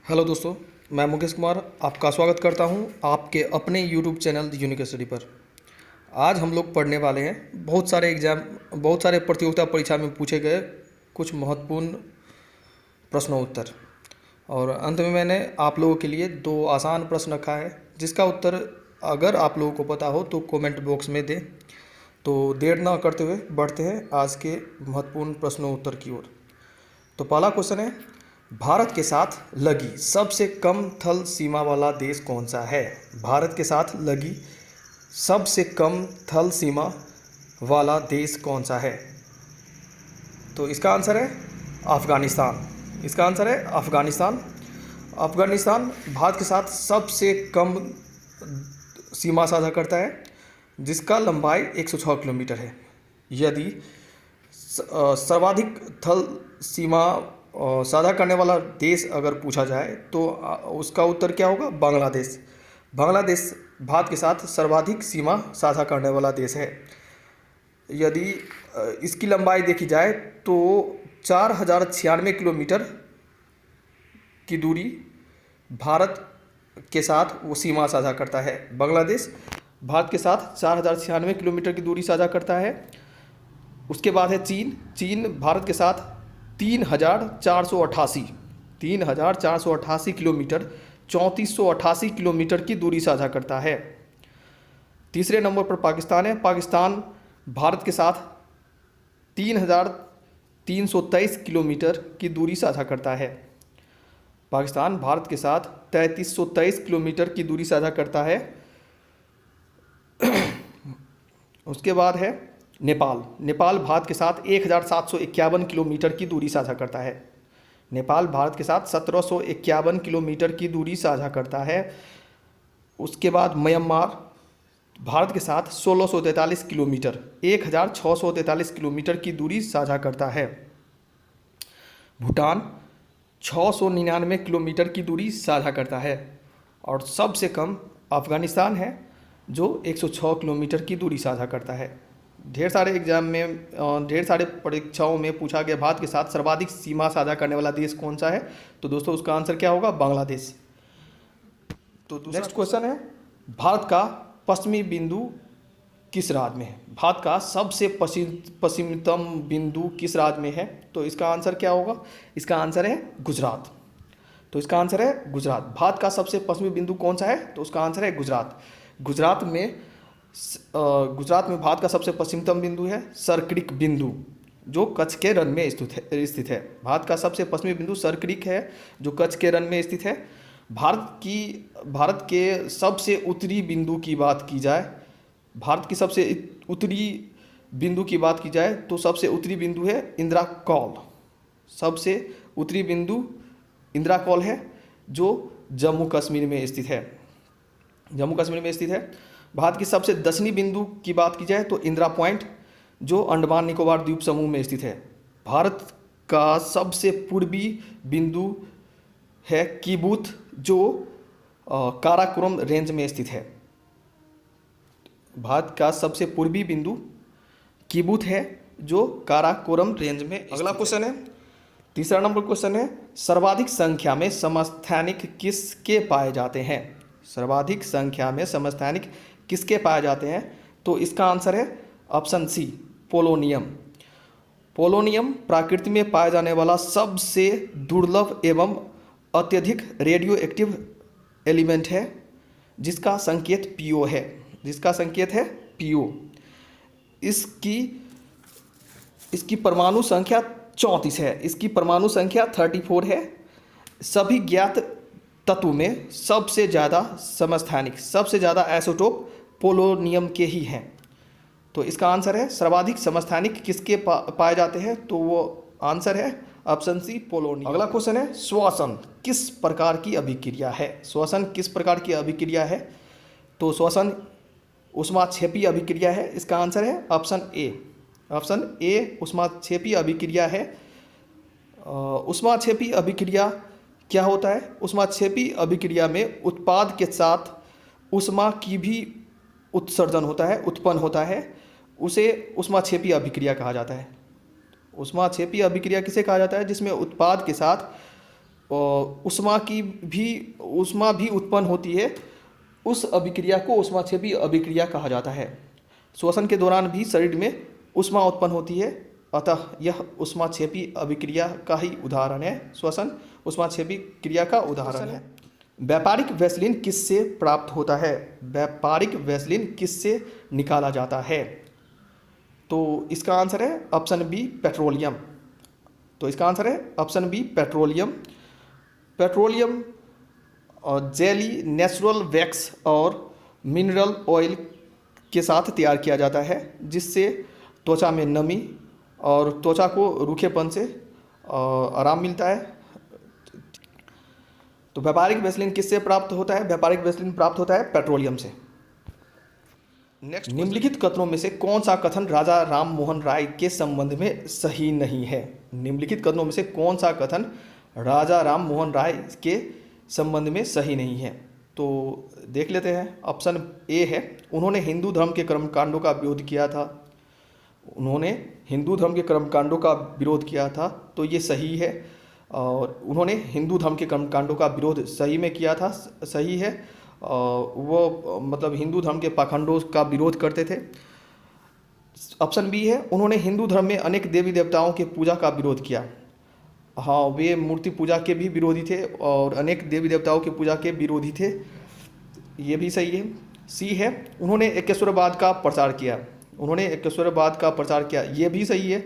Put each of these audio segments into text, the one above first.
Hello दोस्तों, मैं मुकेश कुमार आपका स्वागत करता हूं आपके अपने YouTube channel the unique study पर। आज हम लोग पढ़ने वाले हैं बहुत सारे प्रतियोगिता परीक्षा में पूछे गए कुछ महत्वपूर्ण प्रश्नोत्तर। और अंत में मैंने आप लोगों के लिए दो आसान प्रश्न रखा है, जिसका उत्तर अगर आप लोगों को पता हो तो कमेंट बॉक्स में दें। तो देर ना करते हुए बढ़ते हैं आज के महत्वपूर्ण प्रश्नोत्तर की ओर। तो पहला क्वेश्चन है, भारत के साथ लगी सबसे कम थल सीमा वाला देश कौन सा है? भारत के साथ लगी सबसे कम थल सीमा वाला देश कौन सा है? तो इसका आंसर है अफ़गानिस्तान। इसका आंसर है अफ़गानिस्तान। अफ़गानिस्तान भारत के साथ सबसे कम सीमा साझा करता है, जिसका लंबाई 106 किलोमीटर है। यदि सर्वाधिक थल सीमा साझा करने वाला देश अगर पूछा जाए तो उसका उत्तर क्या होगा? बांग्लादेश। बांग्लादेश भारत के साथ सर्वाधिक सीमा साझा करने वाला देश है। यदि इसकी लंबाई देखी जाए तो 4096 किलोमीटर की दूरी भारत के साथ वो सीमा साझा करता है। बांग्लादेश भारत के साथ 4096 किलोमीटर की दूरी साझा करता है। उसके बाद है चीन। चीन भारत के साथ 3488 किलोमीटर 3488 किलोमीटर की दूरी साझा करता है। तीसरे नंबर पर पाकिस्तान है। पाकिस्तान भारत के साथ 3323 किलोमीटर की दूरी साझा करता है। पाकिस्तान भारत के साथ 3323 किलोमीटर की दूरी साझा करता है। उसके बाद है नेपाल। नेपाल भारत के साथ 1751 किलोमीटर की दूरी साझा करता है। नेपाल भारत के साथ 1751 किलोमीटर की दूरी साझा करता है। उसके बाद म्यांमार भारत के साथ 1643 किलोमीटर 1643 किलोमीटर की दूरी साझा करता है। भूटान 699 किलोमीटर की दूरी साझा करता है। और सबसे कम अफ़गानिस्तान है, जो 106 किलोमीटर की दूरी साझा करता है। ढेर सारे परीक्षाओं में पूछा गया भारत के साथ सर्वाधिक सीमा साझा करने वाला देश कौन सा है? तो दोस्तों उसका आंसर क्या होगा? बांग्लादेश। तो नेक्स्ट क्वेश्चन है, भारत का पश्चिमी बिंदु किस राज्य में है? भारत का सबसे पश्चिमतम बिंदु किस राज्य में है? तो इसका आंसर क्या होगा? इसका आंसर है गुजरात। तो इसका आंसर है गुजरात। भारत का सबसे पश्चिमी बिंदु कौन सा है? तो उसका आंसर है गुजरात। गुजरात में भारत का सबसे पश्चिमतम बिंदु है सरक्रिक बिंदु, जो कच्छ के रण में स्थित है। भारत का सबसे पश्चिमी बिंदु सरक्रिक है, जो कच्छ के रण में स्थित है। भारत के सबसे उत्तरी बिंदु की बात की जाए, भारत की सबसे उत्तरी बिंदु की बात की जाए तो सबसे उत्तरी बिंदु है इंदिरा कौल। सबसे उत्तरी बिंदु इंदिरा कौल है, जो जम्मू कश्मीर में स्थित है। जम्मू कश्मीर में स्थित है। भारत की सबसे दक्षिणी बिंदु की बात की जाए तो इंदिरा पॉइंट, जो अंडमान निकोबार द्वीप समूह में स्थित है। भारत का सबसे पूर्वी बिंदु है किबुथ, जो काराकोरम रेंज में स्थित है। भारत का सबसे पूर्वी बिंदु किबुथ है, जो काराकोरम रेंज में। अगला क्वेश्चन है, तीसरा नंबर क्वेश्चन है, सर्वाधिक संख्या में समस्थानिक किसके पाए जाते हैं? सर्वाधिक संख्या में समस्थानिक किसके पाए जाते हैं? तो इसका आंसर है ऑप्शन सी, पोलोनियम। पोलोनियम प्रकृति में पाए जाने वाला सबसे दुर्लभ एवं अत्यधिक रेडियो एक्टिव एलिमेंट है, जिसका संकेत पीओ है। जिसका संकेत है पीओ। इसकी परमाणु संख्या 34 है। इसकी परमाणु संख्या 34 है। सभी ज्ञात तत्व में सबसे ज़्यादा समस्थानिक, सबसे ज़्यादा आइसोटोप पोलोनियम के ही हैं। तो इसका आंसर है सर्वाधिक समस्थानिक किसके पाए जाते हैं? तो वो आंसर है ऑप्शन सी, पोलोनियम। अगला क्वेश्चन है, श्वसन किस प्रकार की अभिक्रिया है? श्वसन किस प्रकार की अभिक्रिया है? तो श्वसन ऊष्माक्षेपी अभिक्रिया है। इसका आंसर है ऑप्शन ए। ऑप्शन ए ऊष्माक्षेपी अभिक्रिया है। ऊष्माक्षेपी अभिक्रिया क्या होता है? ऊष्माक्षेपी अभिक्रिया में उत्पाद के साथ ऊष्मा की भी उत्सर्जन होता है, उत्पन्न होता है। उसे ऊष्माक्षेपी अभिक्रिया कहा जाता है। ऊष्माक्षेपी अभिक्रिया किसे कहा जाता है? जिसमें उत्पाद के साथ ऊष्मा भी उत्पन्न होती है। उस अभिक्रिया को ऊष्माक्षेपी अभिक्रिया कहा जाता है। श्वसन के दौरान भी शरीर में ऊष्मा उत्पन्न होती है, अतः यह ऊष्माक्षेपी अभिक्रिया का ही उदाहरण है। श्वसन ऊष्माक्षेपी क्रिया का उदाहरण है। व्यापारिक वैसलीन किससे प्राप्त होता है? व्यापारिक वैसलीन किससे निकाला जाता है? तो इसका आंसर है ऑप्शन बी, पेट्रोलियम। तो इसका आंसर है ऑप्शन बी, पेट्रोलियम। पेट्रोलियम और जेली नेचुरल वैक्स और मिनरल ऑयल के साथ तैयार किया जाता है, जिससे त्वचा में नमी और त्वचा को रूखेपन से आराम मिलता है। तो व्यापारिक वैसलीन किससे प्राप्त होता है? व्यापारिक वैसलीन प्राप्त होता है पेट्रोलियम से। नेक्स्ट, निम्नलिखित कथनों में से कौन सा कथन राजा राम मोहन राय के संबंध में सही नहीं है? निम्नलिखित कथनों में से कौन सा कथन राजा राम मोहन राय के संबंध में सही नहीं है? तो देख लेते हैं। ऑप्शन ए है, उन्होंने हिंदू धर्म के कर्मकांडों का विरोध किया था। उन्होंने हिंदू धर्म के कर्मकांडों का विरोध किया था, तो ये सही है। और उन्होंने हिंदू धर्म के कर्मकांडों का विरोध सही में किया था, सही है। वो मतलब हिंदू धर्म के पाखंडों का विरोध करते थे। ऑप्शन बी है, उन्होंने हिंदू धर्म में अनेक देवी देवताओं के पूजा का विरोध किया। हाँ, वे मूर्ति पूजा के भी विरोधी थे और अनेक देवी देवताओं की पूजा के विरोधी थे, ये भी सही है। सी है, उन्होंने एकेश्वरवाद का प्रचार किया। उन्होंने एकेश्वरवाद का प्रचार किया, ये भी सही है।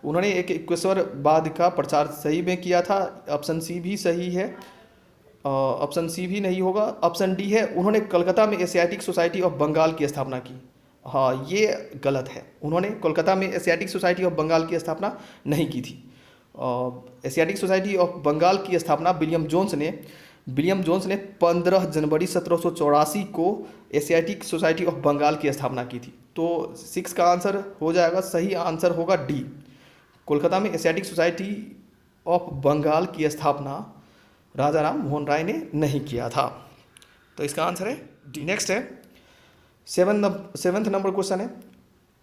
उन्होंने एक एकेश्वरवाद का प्रचार सही में किया था, ऑप्शन सी भी सही है। ऑप्शन सी भी नहीं होगा। ऑप्शन डी है, उन्होंने कलकत्ता में एशियाटिक सोसाइटी ऑफ बंगाल की स्थापना की। हाँ, ये गलत है। उन्होंने कोलकाता में एशियाटिक सोसाइटी ऑफ बंगाल की स्थापना नहीं की थी। एशियाटिक सोसाइटी ऑफ बंगाल की स्थापना विलियम जोन्स ने 15 जनवरी 1784 को एशियाटिक सोसाइटी ऑफ बंगाल की स्थापना की थी। तो 6 का आंसर हो जाएगा, सही आंसर होगा डी। कोलकाता में एशियाटिक सोसाइटी ऑफ बंगाल की स्थापना राजा राम मोहन राय ने नहीं किया था, तो इसका आंसर है डी। नेक्स्ट है 7th नंबर क्वेश्चन है,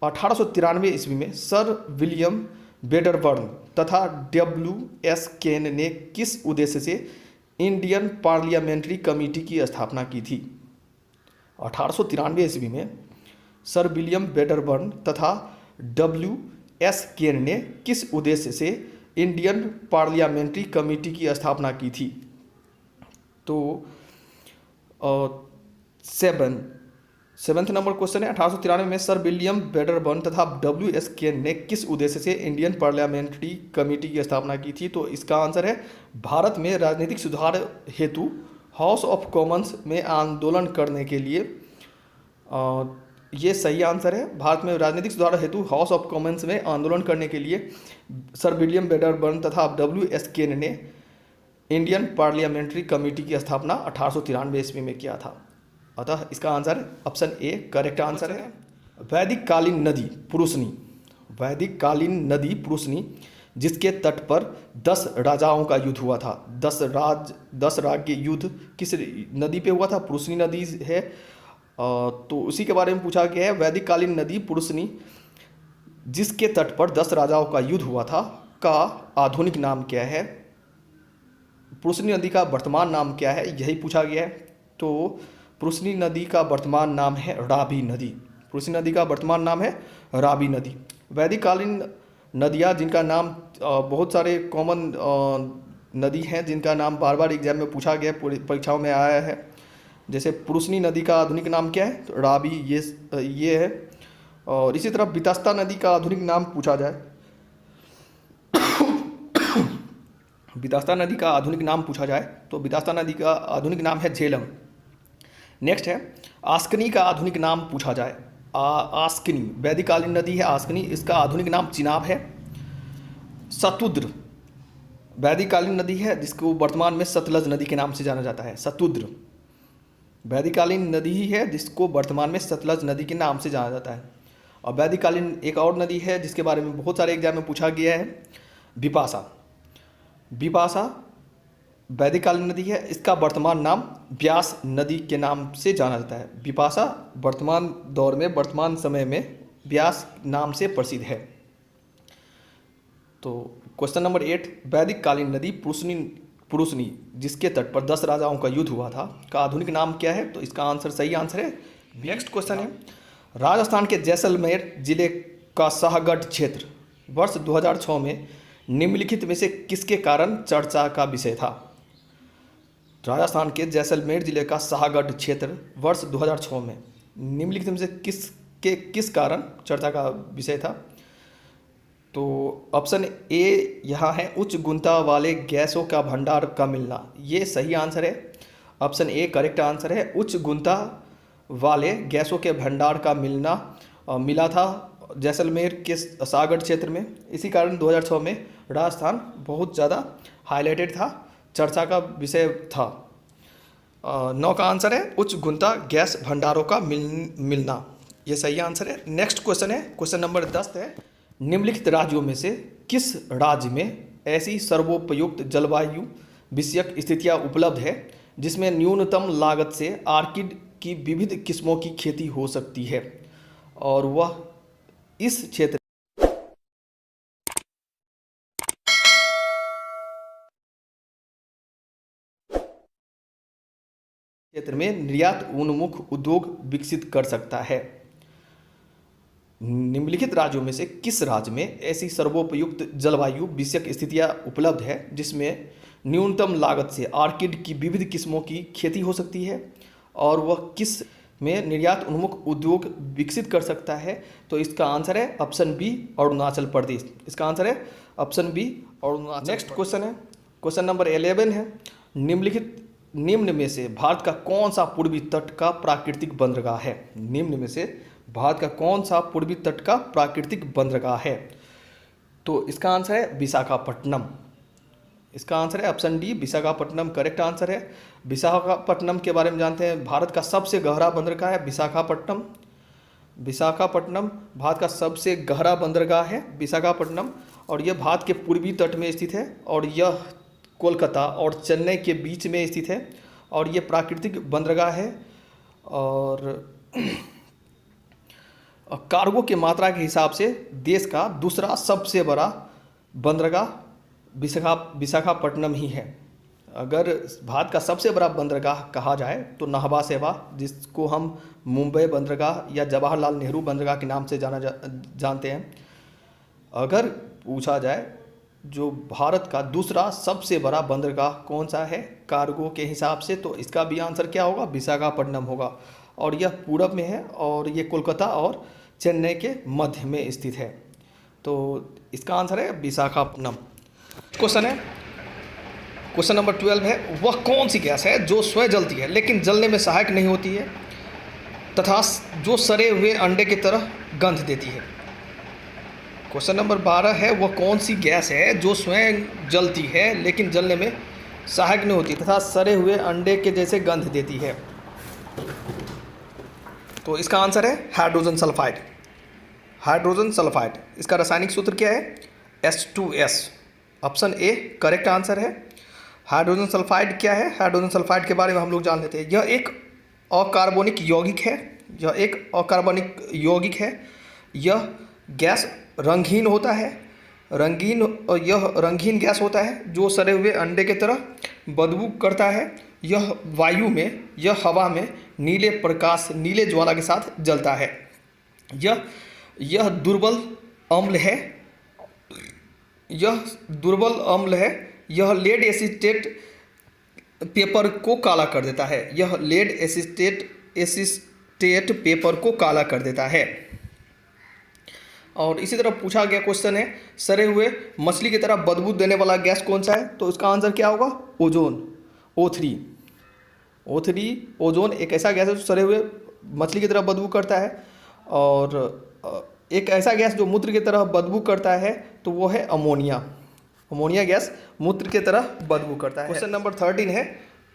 1893 ईस्वी में सर विलियम वेडरबर्न तथा W.S. केन ने किस उद्देश्य से इंडियन पार्लियामेंट्री कमेटी की स्थापना की थी? 1893 ईस्वी में सर विलियम वेडरबर्न तथा W.S. केन ने किस उद्देश्य से इंडियन पार्लियामेंट्री कमेटी की स्थापना की थी? तो 7th नंबर क्वेश्चन है, 1893 में सर विलियम वेडरबर्न तथा W.S. केन ने किस उद्देश्य से इंडियन पार्लियामेंट्री कमेटी की स्थापना की थी? तो इसका आंसर है भारत में राजनीतिक सुधार हेतु हाउस ऑफ कॉमन्स में आंदोलन करने के लिए। ये सही आंसर है। भारत में राजनीतिक सुधार हेतु हाउस ऑफ कॉमन्स में आंदोलन करने के लिए सर विलियम वेडरबर्न तथा W.S. केन ने इंडियन पार्लियामेंट्री कमेटी की स्थापना 1893 ईस्वी में किया था, अतः इसका answer option A correct answer है। वैदिक कालीन नदी पुरुषनी जिसके तट पर 10 राजाओं का युद्ध हुआ था, 10 राज्य युद्ध किस नदी पे हुआ था? पुरुषनी नदी है। तो उसी के बारे में पूछा गया है। वैदिक कालीन नदी पुरुषनी जिसके तट पर 10 राजाओं का युद्ध हुआ था का आधुनिक नाम क्या है? पुरुषनी नदी का वर्तमान नाम क्या है, यही पूछा गया है। तो पुरुषनी नदी का वर्तमान नाम है रावी नदी। पुरुषनी नदी का वर्तमान नाम है रावी नदी। वैदिक कालीन नदियाँ जिनका नाम बहुत सारे कॉमन नदी हैं जिनका नाम बार बार एग्जाम में पूछा गया, परीक्षाओं में आया है। जैसे पुरुषनी नदी का आधुनिक नाम क्या है? तो रावी, ये है। और इसी तरह बितास्ता नदी का आधुनिक नाम पूछा जाए बितास्ता नदी का आधुनिक नाम पूछा जाए तो बितास्ता नदी का आधुनिक नाम है झेलम। नेक्स्ट है आस्कनी का आधुनिक नाम पूछा जाए। आस्कनी वैदिकालीन नदी है, आस्कनी, इसका आधुनिक नाम चिनाब है। सतुद्र वैदिकालीन नदी है जिसको वर्तमान में सतलज नदी के नाम से जाना जाता है। सतुद्र वैदिकालीन नदी ही है जिसको वर्तमान में सतलज नदी के नाम से जाना जाता है। और वैदिकालीन एक और नदी है जिसके बारे में बहुत सारे एग्जाम में पूछा गया है, विपाशा वैदिकालीन नदी है, इसका वर्तमान नाम व्यास नदी के नाम से जाना जाता है। विपाशा वर्तमान दौर में, वर्तमान समय में व्यास नाम से प्रसिद्ध है। तो क्वेश्चन नंबर 8, वैदिक कालीन नदी पुरुषनी जिसके तट पर 10 राजाओं का युद्ध हुआ था का आधुनिक नाम क्या है? तो इसका आंसर, सही आंसर है। नेक्स्ट क्वेश्चन है, राजस्थान के जैसलमेर जिले का शाहगढ़ क्षेत्र वर्ष 2006 में निम्नलिखित में से किसके कारण चर्चा का विषय था? राजस्थान के जैसलमेर जिले का शाहगढ़ क्षेत्र वर्ष 2006 में निम्नलिखित में से किस कारण चर्चा का विषय था? तो ऑप्शन ए यहाँ है उच्च गुणवत्ता वाले गैसों का भंडार का मिलना, ये सही आंसर है। ऑप्शन ए करेक्ट आंसर है। उच्च गुणवत्ता वाले गैसों के भंडार का मिला था जैसलमेर के शाहगढ़ क्षेत्र में। इसी कारण 2006 में राजस्थान बहुत ज़्यादा हाईलाइटेड था, चर्चा का विषय था। 9 का आंसर है उच्च गुणवत्ता गैस भंडारों का मिलना, ये सही आंसर है। नेक्स्ट क्वेश्चन है, क्वेश्चन नंबर 10 है, निम्नलिखित राज्यों में से किस राज्य में ऐसी सर्वोपयुक्त जलवायु विषयक स्थितियां उपलब्ध है जिसमें न्यूनतम लागत से ऑर्किड की विविध किस्मों की खेती हो सकती है? और वह इस क्षेत्र में निर्यात उन्मुख उद्योग विकसित कर सकता है। निम्नलिखित राज्यों में से किस राज्य में ऐसी सर्वोपयुक्त जलवायु विषयक स्थितियां उपलब्ध है जिसमें न्यूनतम लागत से ऑर्किड की विविध किस्मों की खेती हो सकती है और वह किस में निर्यात उन्मुख उद्योग विकसित कर सकता है? तो इसका आंसर है ऑप्शन बी अरुणाचल प्रदेश। इसका आंसर है option B Arunachal. Next question है, क्वेश्चन नंबर 11 है, निम्न में से भारत का कौन सा पूर्वी तट का प्राकृतिक बंदरगाह है? निम्न में से भारत का कौन सा पूर्वी तट का प्राकृतिक बंदरगाह है? तो इसका आंसर है विशाखापट्टनम। इसका आंसर है option D Visakhapatnam, correct answer है। विशाखापट्टनम के बारे में जानते हैं, भारत का सबसे गहरा बंदरगाह है विशाखापट्टनम। विशाखापट्टनम भारत का सबसे गहरा बंदरगाह है विशाखापट्टनम, और यह भारत के पूर्वी तट में स्थित है और यह कोलकाता और चेन्नई के बीच में स्थित है और ये प्राकृतिक बंदरगाह है। और कार्गो की मात्रा के हिसाब से देश का दूसरा सबसे बड़ा बंदरगाह विशाखापट्टनम ही है। अगर भारत का सबसे बड़ा बंदरगाह कहा जाए तो नाहवा सेवा, जिसको हम मुंबई बंदरगाह या जवाहरलाल नेहरू बंदरगाह के नाम से जानते हैं। अगर पूछा जाए जो भारत का दूसरा सबसे बड़ा बंदरगाह कौन सा है कार्गो के हिसाब से, तो इसका भी आंसर क्या होगा? विशाखापट्टनम होगा, और यह पूरब में है और ये कोलकाता और चेन्नई के मध्य में स्थित है। तो इसका आंसर है विशाखापट्टनम। क्वेश्चन है, क्वेश्चन नंबर 12 है, वह कौन सी गैस है जो स्वयं जलती है लेकिन जलने में सहायक नहीं होती है तथा जो सड़े हुए अंडे की तरह गंध देती है? क्वेश्चन नंबर 12 है, वह कौन सी गैस है जो स्वयं जलती है लेकिन जलने में सहायक नहीं होती तथा सड़े हुए अंडे के जैसे गंध देती है? तो इसका आंसर है हाइड्रोजन सल्फाइड। हाइड्रोजन सल्फाइड, इसका रासायनिक सूत्र क्या है? H2S। Option A correct answer है। हाइड्रोजन सल्फाइड क्या है? हाइड्रोजन सल्फाइड के बारे में हम लोग जान लेते हैं। यह एक अकार्बनिक यौगिक है। यह एक अकार्बनिक यौगिक है। यह गैस रंगहीन होता है। यह रंगहीन गैस होता है जो सड़े हुए अंडे की तरह बदबू करता है। यह वायु में, यह हवा में नीले प्रकाश, नीले ज्वाला के साथ जलता है। यह दुर्बल अम्ल है। यह लेड एसिटेट पेपर को काला कर देता है। यह लेड एसिटेट पेपर को काला कर देता है। और इसी तरह पूछा गया क्वेश्चन है, सड़े हुए मछली की तरह बदबू देने वाला गैस कौन सा है? तो इसका आंसर क्या होगा? Ozone, O3। ओजोन एक ऐसा गैस है जो सड़े हुए मछली की तरह बदबू करता है, और एक ऐसा गैस जो मूत्र की तरह बदबू करता है तो वो है अमोनिया। अमोनिया गैस मूत्र की तरह बदबू करता है। क्वेश्चन नंबर 13 है,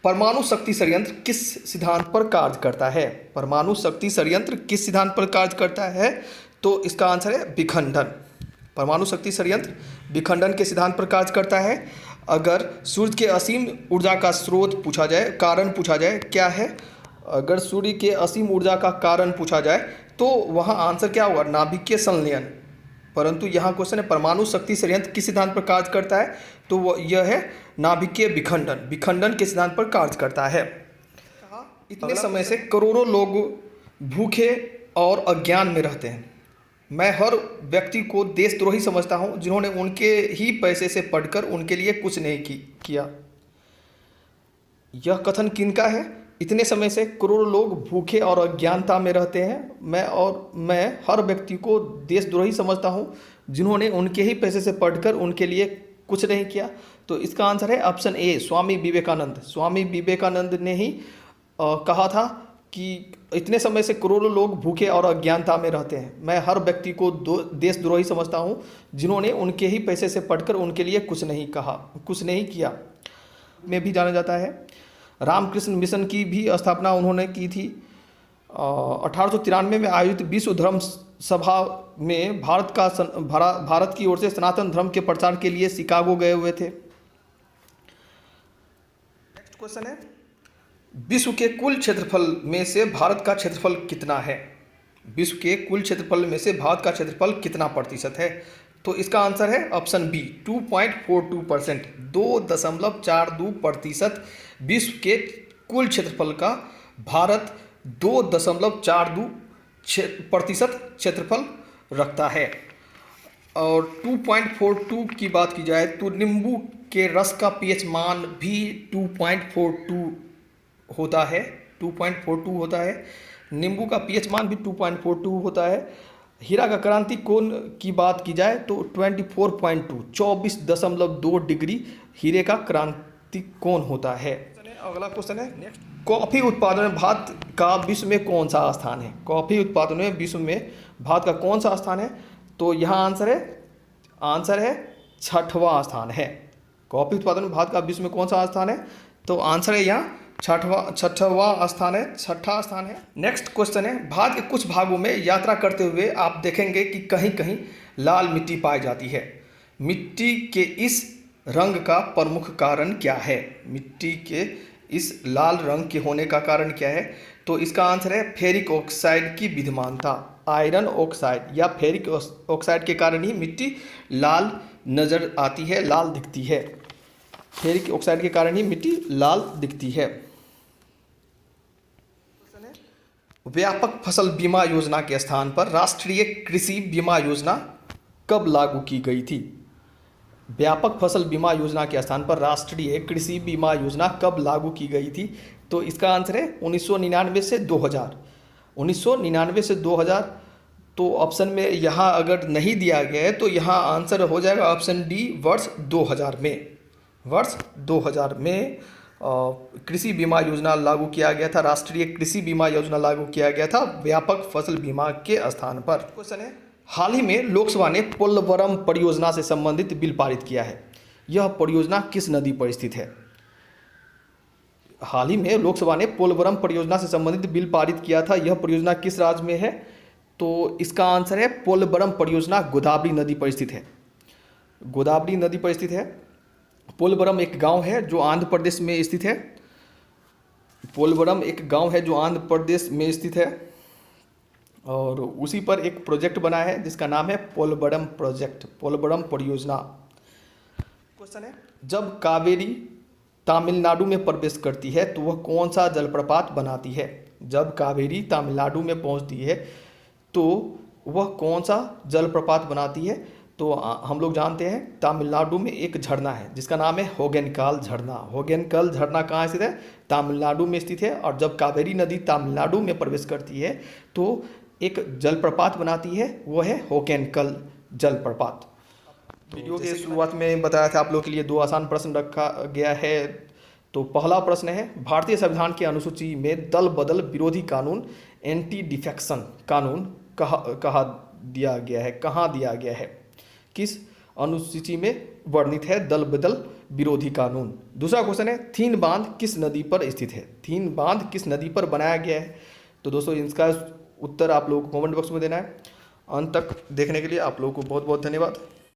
परमाणु शक्ति संयंत्र किस सिद्धांत पर कार्य करता है? परमाणु शक्ति संयंत्र किस सिद्धांत पर कार्य करता है? तो इसका आंसर है विखंडन। परमाणु शक्ति संयंत्र विखंडन के सिद्धांत पर कार्य करता है। अगर सूर्य के असीम ऊर्जा का स्रोत पूछा जाए, कारण पूछा जाए, क्या है? अगर सूर्य के असीम ऊर्जा का कारण पूछा जाए तो वहाँ आंसर क्या होगा? नाभिकीय संलयन। परंतु यहाँ क्वेश्चन है परमाणु शक्ति संयंत्र किस सिद्धांत पर कार्य करता है, तो वो यह है नाभिकीय विखंडन, विखंडन के सिद्धांत पर कार्य करता है। इतने समय से करोड़ों लोग भूखे और अज्ञान में रहते हैं। मैं हर व्यक्ति को देशद्रोही समझता हूँ जिन्होंने उनके ही पैसे से पढ़कर उनके लिए कुछ नहीं किया। यह कथन किनका है? इतने समय से करोड़ों लोग भूखे और अज्ञानता में रहते हैं। मैं हर व्यक्ति को देशद्रोही समझता हूँ जिन्होंने उनके ही पैसे से पढ़कर उनके लिए कुछ नहीं किया। तो इसका आंसर है ऑप्शन ए, स्वामी विवेकानंद। स्वामी विवेकानंद ने ही कहा था कि इतने समय से करोड़ों लोग भूखे और अज्ञानता में रहते हैं। मैं हर व्यक्ति को देशद्रोही समझता हूँ जिन्होंने उनके ही पैसे से पढ़कर उनके लिए कुछ नहीं किया में भी जाना जाता है। रामकृष्ण मिशन की भी स्थापना उन्होंने की थी। 1893 में आयोजित विश्व धर्म सभा में भारत की ओर से सनातन धर्म के प्रचार के लिए शिकागो गए हुए थे। नेक्स्ट क्वेश्चन है, विश्व के कुल क्षेत्रफल में से भारत का क्षेत्रफल कितना है? विश्व के कुल क्षेत्रफल में से भारत का क्षेत्रफल कितना प्रतिशत है? तो इसका आंसर है ऑप्शन बी, 2.42%। 2.42% विश्व के कुल क्षेत्रफल का भारत 2.42% क्षेत्रफल रखता है। और 2.42 की बात की जाए तो नींबू के रस का पीएच मान भी 2.42 होता है। 2.42 होता है। नींबू का पीएच मान भी 2.42 होता है। हीरा का क्रांति कोण की बात की जाए तो 24.2 डिग्री हीरे का क्रांति कोण होता है। अगला क्वेश्चन है नेक्स्ट, कॉफ़ी उत्पादन में भारत का विश्व में कौन सा स्थान है? कॉफ़ी उत्पादन में विश्व में भारत का कौन सा स्थान है? तो यहाँ आंसर है 6वां स्थान है। कॉफ़ी उत्पादन में भारत का विश्व में कौन सा स्थान है? तो आंसर है यहाँ 6वां स्थान है, 6ठा स्थान है। नेक्स्ट क्वेश्चन है, भारत के कुछ भागों में यात्रा करते हुए आप देखेंगे कि कहीं कहीं लाल मिट्टी पाई जाती है। मिट्टी के इस रंग का प्रमुख कारण क्या है? मिट्टी के इस लाल रंग के होने का कारण क्या है? तो इसका आंसर है फेरिक ऑक्साइड की विद्यमानता। आयरन ऑक्साइड या फेरिक ऑक्साइड के कारण ही मिट्टी लाल नजर आती है, लाल दिखती है। फेरिक ऑक्साइड के कारण ही मिट्टी लाल दिखती है। व्यापक फसल बीमा योजना के स्थान पर राष्ट्रीय कृषि बीमा योजना कब लागू की गई थी? व्यापक फसल बीमा योजना के स्थान पर राष्ट्रीय कृषि बीमा योजना कब लागू की गई थी? तो इसका आंसर है 1999 से 2000। 1999 से 2000। तो ऑप्शन में यहाँ अगर नहीं दिया गया है तो यहाँ आंसर हो जाएगा ऑप्शन डी, वर्ष 2000 में। वर्ष 2000 में कृषि बीमा योजना लागू किया गया था। राष्ट्रीय कृषि बीमा योजना लागू किया गया था व्यापक फसल बीमा के स्थान पर। क्वेश्चन है, हाल ही में लोकसभा ने पोलवरम परियोजना से संबंधित बिल पारित किया है। यह परियोजना किस नदी पर स्थित है? हाल ही में लोकसभा ने पोलवरम परियोजना से संबंधित बिल पारित किया था। यह परियोजना किस राज्य में है? तो इसका आंसर है पोलवरम परियोजना गोदावरी नदी पर स्थित है। गोदावरी नदी पर स्थित है। पोलवरम एक गांव है जो आंध्र प्रदेश में स्थित है। पोलवरम एक गांव है जो आंध्र प्रदेश में स्थित है और उसी पर एक प्रोजेक्ट बना है जिसका नाम है पोलवरम प्रोजेक्ट, पोलवरम परियोजना। क्वेश्चन है, जब कावेरी तमिलनाडु में प्रवेश करती है तो वह कौन सा जलप्रपात बनाती है? जब कावेरी तमिलनाडु में पहुंचती है तो वह कौन सा जलप्रपात बनाती है? तो हम लोग जानते हैं तमिलनाडु में एक झरना है जिसका नाम है होगेनकाल झरना। होगेनकाल झरना कहाँ स्थित है? तमिलनाडु में स्थित है। और जब कावेरी नदी तमिलनाडु में प्रवेश करती है तो एक जलप्रपात बनाती है, वो है होगेनकाल जलप्रपात। वीडियो के शुरुआत में बताया था आप लोग के लिए 2 आसान प्रश्न रखा गया है। तो पहला प्रश्न है, भारतीय संविधान की अनुसूची में दल बदल विरोधी कानून, एंटी डिफेक्शन कानून कहाँ दिया गया है? किस अनुसूची में वर्णित है दल बदल विरोधी कानून? दूसरा क्वेश्चन है, थीन बांध किस नदी पर स्थित है? थीन बांध किस नदी पर बनाया गया है? तो दोस्तों इसका उत्तर आप लोगों को कमेंट बॉक्स में देना है। अंत तक देखने के लिए आप लोगों को बहुत बहुत धन्यवाद।